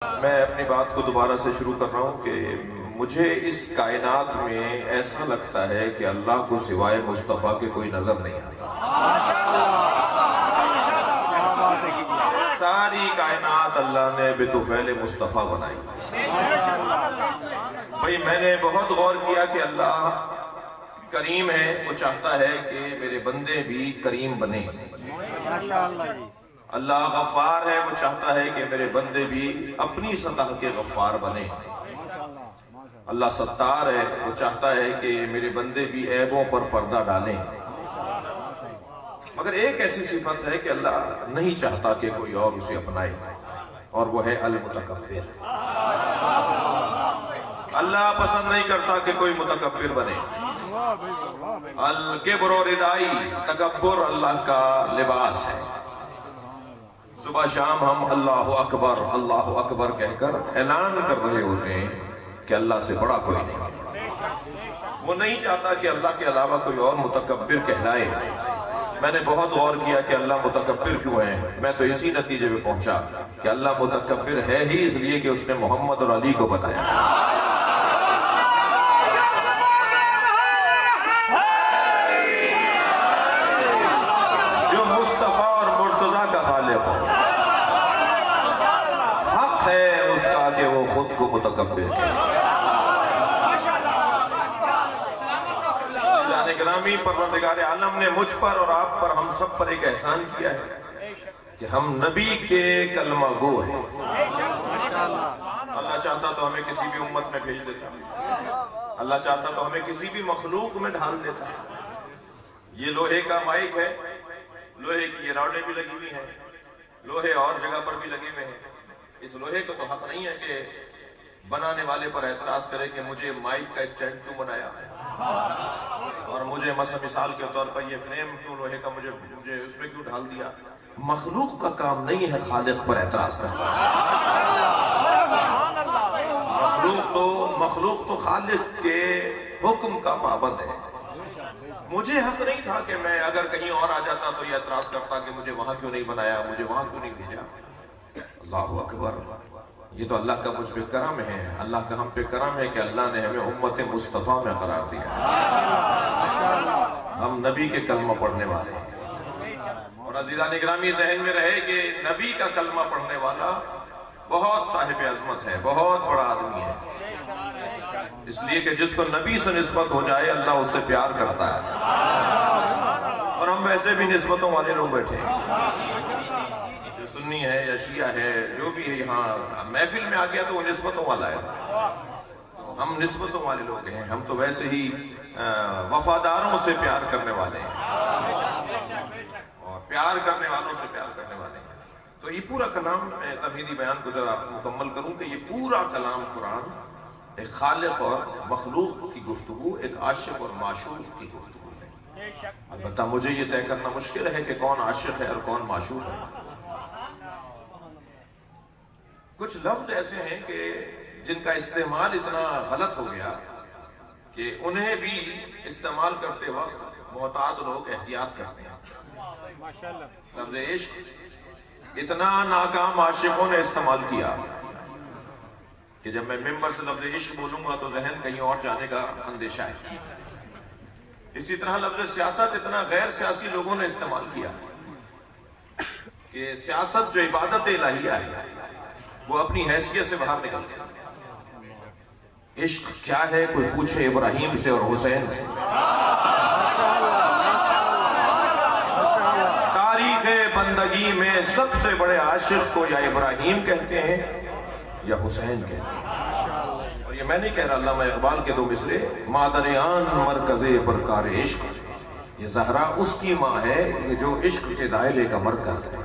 میں اپنی بات کو دوبارہ سے شروع کر رہا ہوں کہ مجھے اس کائنات میں ایسا لگتا ہے کہ اللہ کو سوائے مصطفیٰ کے کوئی نظر نہیں آتا۔ ساری کائنات اللہ نے بطفیل مصطفیٰ بنائی۔ بھئی میں نے بہت غور کیا کہ اللہ کریم ہے، وہ چاہتا ہے کہ میرے بندے بھی کریم بنے۔ اللہ غفار ہے، وہ چاہتا ہے کہ میرے بندے بھی اپنی سطح کے غفار بنے۔ اللہ ستار ہے، وہ چاہتا ہے کہ میرے بندے بھی عیبوں پر پردہ ڈالیں۔ مگر ایک ایسی صفت ہے کہ اللہ نہیں چاہتا کہ کوئی اور اسے اپنائے، اور وہ ہے المتکبر۔ اللہ پسند نہیں کرتا کہ کوئی متکبر بنے۔ الکبر و ردائی، تکبر اللہ کا لباس ہے۔ صبح شام ہم اللہ اکبر کہہ کر اعلان کر رہے ہوتے ہیں کہ اللہ سے بڑا کوئی نہیں۔ وہ نہیں چاہتا کہ اللہ کے علاوہ کوئی اور متکبر کہلائے۔ میں نے بہت غور کیا کہ اللہ متکبر کیوں ہے۔ میں تو اسی نتیجے پہ پہنچا کہ اللہ متکبر ہے ہی اس لیے کہ اس نے محمد اور علی کو بتایا۔ جو مصطفیٰ اور مرتضیٰ کا خالق ہو، حق ہے اس کا کہ وہ خود کو متکبر کہے۔ گرامی پروردگار عالم نے مجھ پر اور آپ پر، ہم سب پر ایک احسان کیا ہے کہ ہم نبی کے کلمہ گو ہیں۔ اللہ چاہتا تو ہمیں کسی بھی امت میں بھیج دیتا، اللہ چاہتا تو ہمیں کسی بھی مخلوق میں ڈھال دیتا۔ یہ لوہے کا مائک ہے، لوہے کی یہ راڈیں بھی لگی ہوئی ہیں، لوہے اور جگہ پر بھی لگے ہوئے ہیں۔ اس لوہے کو تو حق نہیں ہے کہ بنانے والے پر اعتراض کرے کہ مجھے مائک کا اسٹینڈ کیوں بنایا اور مجھے مثال کے طور پر یہ فریم کیوں لوہے کا مجھے اس میں کیوں ڈھال دیا۔ مخلوق کا کام نہیں ہے خالق پر اعتراض کرنا۔ مخلوق تو خالق کے حکم کا پابند ہے۔ مجھے حق نہیں تھا کہ میں اگر کہیں اور آ جاتا تو یہ اعتراض کرتا کہ مجھے وہاں کیوں نہیں بنایا، مجھے وہاں کیوں نہیں بھیجا۔ اللہ اکبر، یہ تو اللہ کا مجھ پہ کرم ہے، اللہ کا ہم پہ کرم ہے کہ اللہ نے ہمیں امت مصطفیٰ میں قرار دیا۔ ہم نبی کے کلمہ پڑھنے والے ہیں، اور عزیزان گرامی ذہن میں رہے کہ نبی کا کلمہ پڑھنے والا بہت صاحب عظمت ہے، بہت بڑا آدمی ہے، اس لیے کہ جس کو نبی سے نسبت ہو جائے اللہ اس سے پیار کرتا ہے۔ اور ہم ویسے بھی نسبتوں والے لوگ بیٹھے ہیں، سنی ہے یا شیعہ ہے، جو بھی ہے یہاں محفل میں آ گیا تو وہ نسبتوں والا ہے۔ ہم نسبتوں والے لوگ ہیں، ہم تو ویسے ہی وفاداروں سے پیار کرنے والے ہیں، اور پیار کرنے والوں سے پیار کرنے والے ہیں۔ تو یہ پورا کلام، میں تمہیدی بیان کو ذرا مکمل کروں کہ یہ پورا کلام قرآن ایک خالق اور مخلوق کی گفتگو، ایک عاشق اور معشوق کی گفتگو ہے۔ البتہ مجھے یہ طے کرنا مشکل ہے کہ کون عاشق ہے اور کون معشوق ہے۔ کچھ لفظ ایسے ہیں کہ جن کا استعمال اتنا غلط ہو گیا کہ انہیں بھی استعمال کرتے وقت محتاط لوگ احتیاط کرتے ہیں۔ لفظ عشق اتنا ناکام عاشقوں نے استعمال کیا کہ جب میں ممبر سے لفظ عشق بولوں گا تو ذہن کہیں اور جانے کا اندیشہ ہے۔ اسی طرح لفظ سیاست اتنا غیر سیاسی لوگوں نے استعمال کیا کہ سیاست جو عبادت الہیہ ہے وہ اپنی حیثیت سے باہر نکل گیا۔ عشق کیا ہے کوئی پوچھے ابراہیم سے اور حسین سے۔ تاریخ بندگی میں سب سے بڑے عاشق کو یا ابراہیم کہتے ہیں یا حسین کہتے ہیں۔ اور یہ میں نہیں کہہ رہا، علامہ اقبال کے دو مصرے، مادریان مرکز پرکار عشق، یہ زہرا اس کی ماں ہے یہ جو عشق کے دائرے کا مرکز ہے۔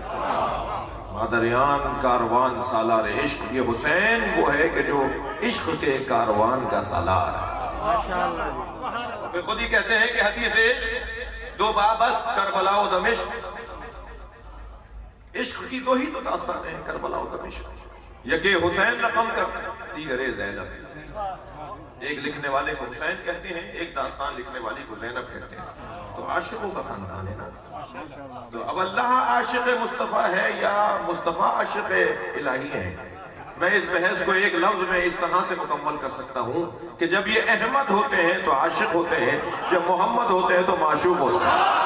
مادریان کاروان سالار عشق، یہ حسین وہ ہے کہ جو عشق کے کاروان کا سالار ہے۔ پھر خود ہی کہتے ہیں کہ حدیث عشق دو بابست کربلا و دمشق، عشق کی دو ہی تو داستانیں ہیں، کربلا و دمشق۔ یکے حسین رقم کرتے ہیں، دیگرے زینب۔ ایک لکھنے والے کو حسین کہتے ہیں، ایک داستان لکھنے والی کو زینب کہتے ہیں۔ تو عاشقوں کا خاندان ہے نا۔ تو اب اللہ عاشق مصطفیٰ ہے یا مصطفیٰ عاشق الہی ہے؟ میں اس بحث کو ایک لفظ میں اس طرح سے مکمل کر سکتا ہوں کہ جب یہ احمد ہوتے ہیں تو عاشق ہوتے ہیں، جب محمد ہوتے ہیں تو معشوق ہوتے ہیں۔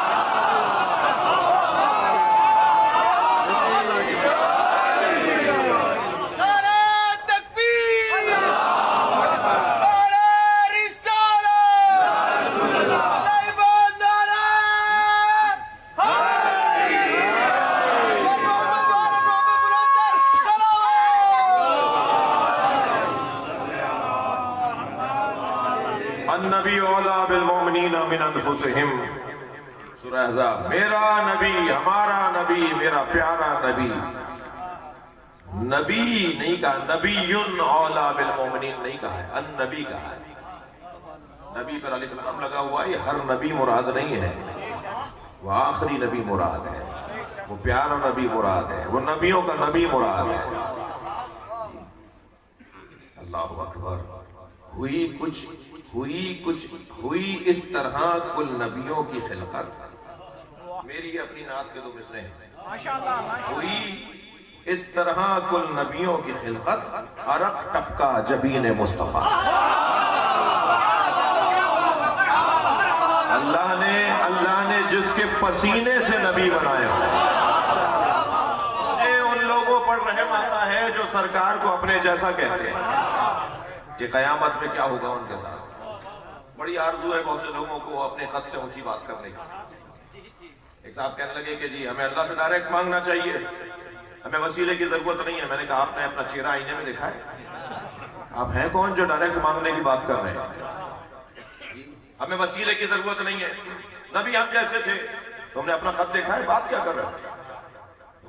النبی اولا بالمؤمنین من انفسہم، سورہ احزاب۔ میرا نبی، ہمارا نبی، میرا پیارا نبی، نبی نہیں کہا، نبی اولا بالمؤمنین نہیں کہا ہے، النبی کہا ہے۔ نبی پر علیہ السلام لگا ہوا ہے، ہر نبی مراد نہیں ہے، وہ آخری نبی مراد ہے، وہ پیارا نبی مراد ہے، وہ نبیوں کا نبی مراد ہے۔ اللہ اکبر۔ ہوئی اس طرح کل نبیوں کی خلقت، میری اپنی نعت کے دو مصرے ہیں۔ ہوئی اس طرح کل نبیوں کی خلقت، عرق ٹپکا جبین مصطفیٰ۔ اللہ نے جس کے پسینے سے نبی بنایا، مجھے ان لوگوں پر رحم آتا ہے جو سرکار کو اپنے جیسا کہتے ہیں کہ قیامت میں کیا ہوگا ان کے ساتھ۔ بڑی آرزو ہے بہت سے لوگوں کو اپنے خط سے اونچی بات کرنے کی۔ ایک صاحب کہنے لگے کہ جی ہمیں اللہ سے ڈائریکٹ مانگنا چاہیے، ہمیں وسیلے کی ضرورت نہیں ہے۔ میں نے کہا آپ نے اپنا چہرہ آئینے میں دیکھا ہے؟ آپ ہیں کون جو ڈائریکٹ مانگنے کی بات کر رہے ہیں؟ ہمیں وسیلے کی ضرورت نہیں ہے، نبی ہم جیسے تھے۔ تم نے اپنا خط دیکھا ہے؟ بات کیا کر رہے ہیں؟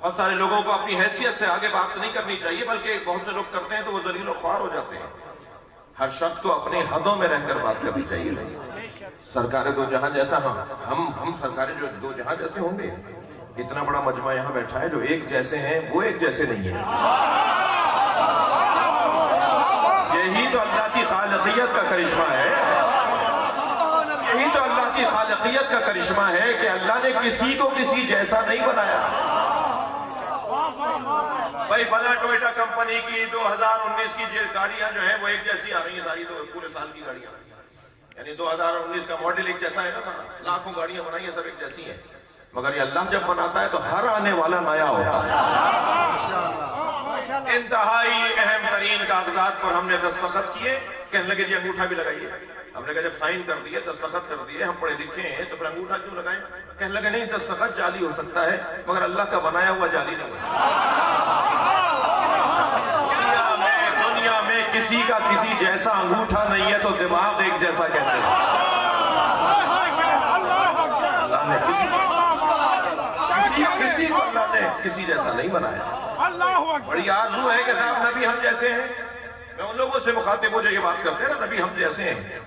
بہت سارے لوگوں کو اپنی حیثیت سے آگے بات نہیں کرنی چاہیے، بلکہ بہت سے لوگ کرتے ہیں تو وہ ذلیل و خوار ہو جاتے ہیں۔ ہر شخص کو اپنی حدوں میں رہ کر بات کرنی چاہیے۔ سرکار دو جہاں جیسا ہم سرکار جو دو جہاں جیسے ہوں گے؟ اتنا بڑا مجمع یہاں بیٹھا ہے، جو ایک جیسے ہیں وہ ایک جیسے نہیں ہیں۔ یہی تو اللہ کی خالقیت کا کرشمہ ہے، یہی تو اللہ کی خالقیت کا کرشمہ ہے کہ اللہ نے کسی کو کسی جیسا نہیں بنایا۔ بھائی فلاں ٹوئیٹا کمپنی کی 2019 کی گاڑیاں جو ہیں وہ ایک جیسی آ رہی ہیں، ساری تو پورے سال کی گاڑیاں، یعنی 2019 کا ماڈل ایک جیسا ہے نا سارا، لاکھوں گاڑیاں بنائی ہیں سب ایک جیسی ہیں، مگر یہ اللہ جب بناتا ہے تو ہر آنے والا نیا ہوتا ہے۔ انتہائی اہم ترین کاغذات پر ہم نے دستخط کیے، کہنے لگے جی انگوٹھا بھی لگائیے۔ ہم نے کہا جب سائن کر دیے، دستخط کر دیے، ہم پڑھے لکھے ہیں تو پھر انگوٹھا کیوں لگائیں؟ کہنے لگے نہیں، دستخط جعلی ہو سکتا ہے مگر اللہ کا بنایا ہوا جعلی نہیں ہو سکتا۔ دنیا میں کسی کا کسی جیسا انگوٹھا نہیں ہے تو دماغ ایک جیسا کیسے ہے؟ اللہ نے کسی کو اللہ نے کسی جیسا نہیں بنایا۔ بڑی آرزو ہے کہ صاحب نبی ہم جیسے ہیں۔ میں ان لوگوں سے مخاطب ہو جو یہ بات کرتے ہیں نا نبی ہم جیسے ہیں،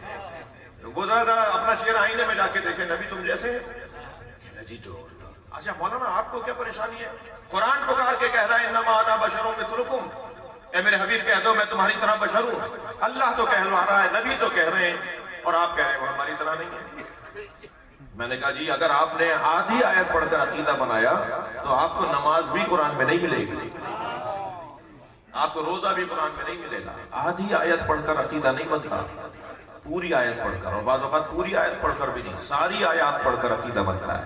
وہ ذرا اپنا چہرہ آئینے میں جا کے دیکھیں، نبی تم جیسے ہیں جی تو اچھا مولانا آپ کو کیا پریشانی ہے؟ قرآن پکار کے کہہ رہا ہے انما انا بشر مثلکم، اے میرے حبیب کہہ دو میں تمہاری طرح بشر ہوں۔ اللہ تو کہلوا رہا ہے، نبی تو کہہ رہے ہیں، اور آپ کہہ رہے ہیں وہ ہماری طرح نہیں ہے۔ میں نے کہا جی اگر آپ نے آدھی آیت پڑھ کر عقیدہ بنایا تو آپ کو نماز بھی قرآن میں نہیں ملے گی، آپ کو روزہ بھی قرآن میں نہیں ملے گا۔ آدھی آیت پڑھ کر عقیدہ نہیں بنتا، پوری آیت پڑھ کر، اور بعض اوقات پوری آیت پڑھ کر بھی نہیں، ساری آیات پڑھ کر عقیدہ بنتا ہے۔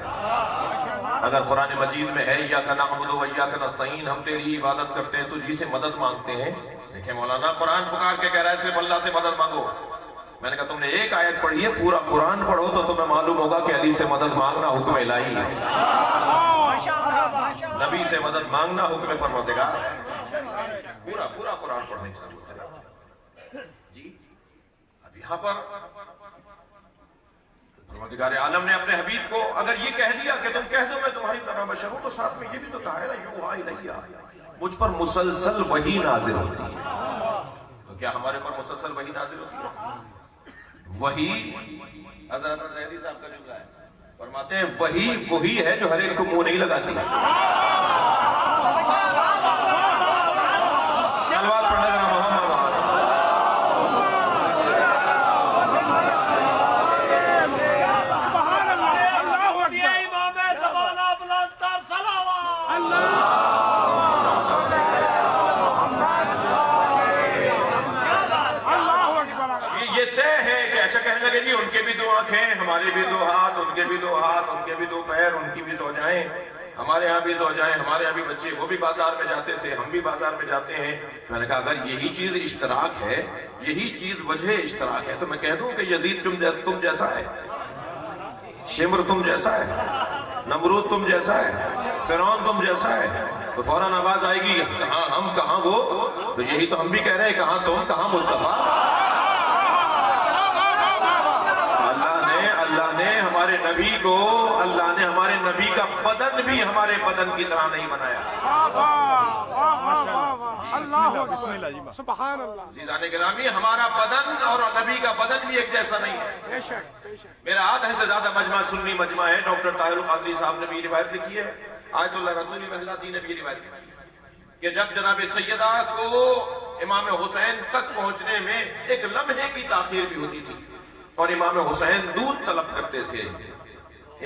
اگر قرآن مجید میں ہے ایاک نعبد و ایاک نستعین، ہم تیری عبادت کرتے ہیں تجھی سے مدد مانگتے ہیں، دیکھیں مولانا قرآن پکار کے کہہ رہا ہے صرف اللہ سے مدد مانگو۔ میں نے کہا تم نے ایک آیت پڑھی ہے، پورا قرآن پڑھو تو تمہیں معلوم ہوگا کہ علی سے مدد مانگنا حکم الہی ہے، نبی سے مدد مانگنا حکم پروردگار ہے۔ پورا قرآن پڑھنے کی ضرورت ہے جی۔ اب یہاں پر پروردگار عالم نے اپنے حبیب کو اگر یہ کہہ دیا کہ تم کہہ دو میں تمہاری طرح بشر ہوں، تو ساتھ میں یہ بھی تو کہا ہے نا یوحی الیہ، مجھ پر مسلسل وحی نازل ہوتی ہے۔ تو کیا ہمارے پر مسلسل وحی نازل ہوتی ہے؟ وحی حضرت زیدی صاحب کا جملہ ہے، فرماتے ہیں وہی ہے جو ہر ایک کو منہ نہیں لگاتی ہے۔ سلوات پڑھنے کا محمد آنکھیں، ہمارے بھی 2 ہاتھ، ان کے بھی 2 ہاتھ، ان کے بھی 2 پیر، ان کی بھی زوجائیں، ہمارے ہاں بھی زوجائیں، ہمارے ہاں بھی بچے، وہ بھی بازار میں جاتے تھے، ہم بھی بازار میں جاتے ہیں۔ میں نے کہا اگر یہی چیز اشتراک ہے، یہی چیز وجہ اشتراک ہے، تو میں کہہ دوں کہ یزید تم جیسا ہے، شمر تم جیسا ہے، نمرود تم جیسا ہے، فرعون تم جیسا ہے، تو فوراً آواز آئے گی کہاں ہم کہاں وہ، تو یہی تو ہم بھی کہہ رہے ہیں، کہاں تم کہاں مصطفیٰ۔ اللہ نے ہمارے نبی کا بدن بھی ہمارے بدن کی طرح نہیں بنایا۔ سبحان اللہ۔ عزیزان گرامی، ہمارا بدن اور نبی کا بدن بھی ایک جیسا نہیں ہے۔ میرا آدھے سے زیادہ مجمع سنی مجمع ہے، ڈاکٹر طاہر القادری صاحب نے بھی روایت لکھی ہے، آیت اللہ رسول محلہ نے بھی روایت لکھی ہے کہ جب جناب سیدہ کو امام حسین تک پہنچنے میں ایک لمحے کی تاخیر بھی ہوتی تھی اور امام حسین دودھ طلب کرتے تھے،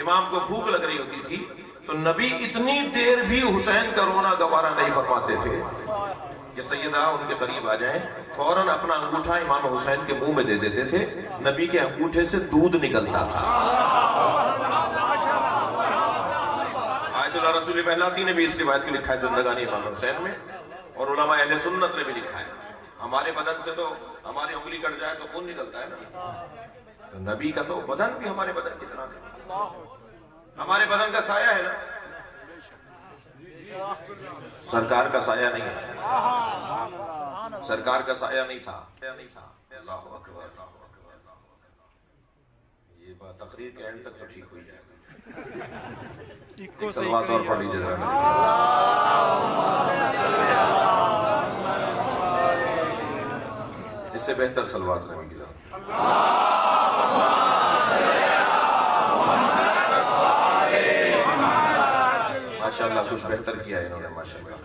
امام کو بھوک لگ رہی ہوتی تھی، تو نبی اتنی دیر بھی حسین کا رونا گوارا نہیں فرماتے تھے کہ سیدہ ان کے قریب آ جائیں، فوراً اپنا انگوٹھا امام حسین کے منہ میں دے دیتے تھے، نبی کے انگوٹھے سے دودھ نکلتا تھا۔ آیت اللہ رسول محلاتی نے بھی اس روایت کو لکھا ہے زندگانی امام حسین میں، اور علماء اہل سنت نے بھی لکھا ہے۔ ہمارے بدن سے تو ہماری انگلی کٹ جائے تو خون نکلتا ہے نا، تو نبی کا تو بدن بھی ہمارے بدن کی طرح نہیں، ہمارے بدن کا سایہ ہے نا، سرکار کا سایہ نہیں ہے، سرکار کا سایہ نہیں تھا۔ اللہ اکبر، یہ بات تقریر کے اینڈ تک تو ٹھیک ہوئی جائے گا۔ ایک صلوات اور پڑھ لیجیے ذرا۔ اس سے بہتر صلوات نہیں کی ماشاءاللہ، کچھ بہتر کیا ہے انہوں نے ماشاءاللہ۔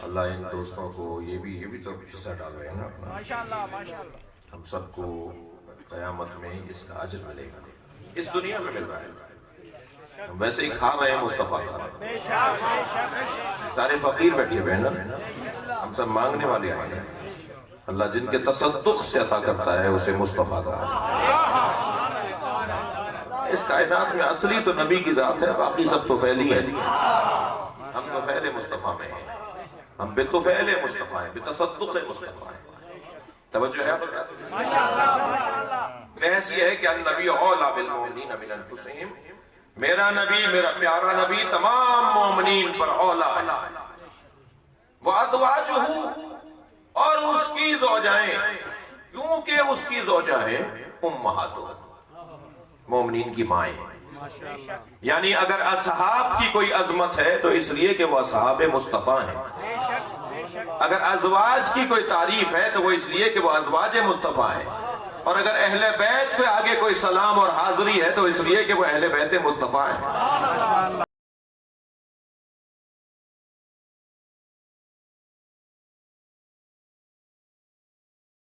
اللہ ان دوستوں کو یہ بھی تو حصہ ڈال رہے ہیں نا اپنا، ہم سب کو قیامت میں اس کا اجر ملے گا، اس دنیا میں مل رہا ہے، ہم ویسے ہی کھا رہے ہیں مصطفیٰ کا، سارے فقیر بیٹھے ہوئے ہیں نا، ہم سب مانگنے والے آئے ہیں، اللہ جن کے تصدق سے عطا کرتا ہے اسے مصطفیٰ کا۔ اس کائنات میں اصلی تو نبی کی ذات ہے، باقی سب تو فعلی ہیں، ہم تو فعل مصطفیٰ میں ہیں، ہم بے تو فعل مصطفیٰ ہیں، بے تصدق مصطفیٰ ہیں۔ توجہ ہے؟ بحث یہ ہے کہ النبی اولیٰ بالمؤمنین من انفسہم، میرا نبی، میرا پیارا نبی تمام مومنین پر اولیٰ ہے، وَأَزْوَاجُهُ، اور اس کی زوجائیں، کیونکہ اس کی زوجائیں امہاتُہُ، مومنین کی مائیں ہیں، یعنی اگر اصحاب کی کوئی عظمت ہے تو اس لیے کہ وہ اصحاب مصطفیٰ ہیں، اگر ازواج کی کوئی تعریف ہے تو وہ اس لیے کہ وہ ازواج مصطفیٰ ہیں، اور اگر اہل بیت کے آگے کوئی سلام اور حاضری ہے تو اس لیے کہ وہ اہل بیت مصطفیٰ ہیں۔